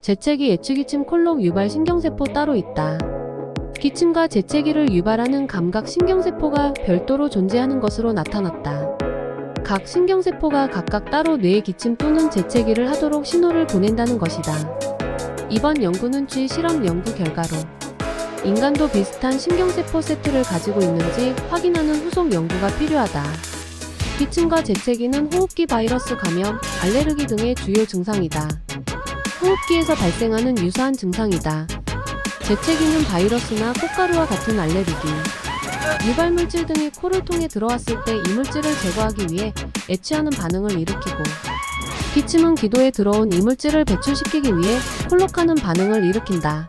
재채기 예측기침 콜록 유발 신경세포 따로 있다. 기침과 재채기를 유발하는 감각 신경세포가 별도로 존재하는 것으로 나타났다. 각 신경세포가 각각 따로 뇌에 기침 또는 재채기를 하도록 신호를 보낸다는 것이다. 이번 연구는 쥐 실험 연구 결과로 인간도 비슷한 신경세포 세트를 가지고 있는지 확인하는 후속 연구가 필요하다. 기침과 재채기는 호흡기 바이러스 감염, 알레르기 등의 주요 증상이다. 호흡기에서 발생하는 유사한 증상이다. 재채기는 바이러스나 꽃가루와 같은 알레르기, 유발물질 등이 코를 통해 들어왔을 때 이물질을 제거하기 위해 애취하는 반응을 일으키고, 기침은 기도에 들어온 이물질을 배출시키기 위해 콜록하는 반응을 일으킨다.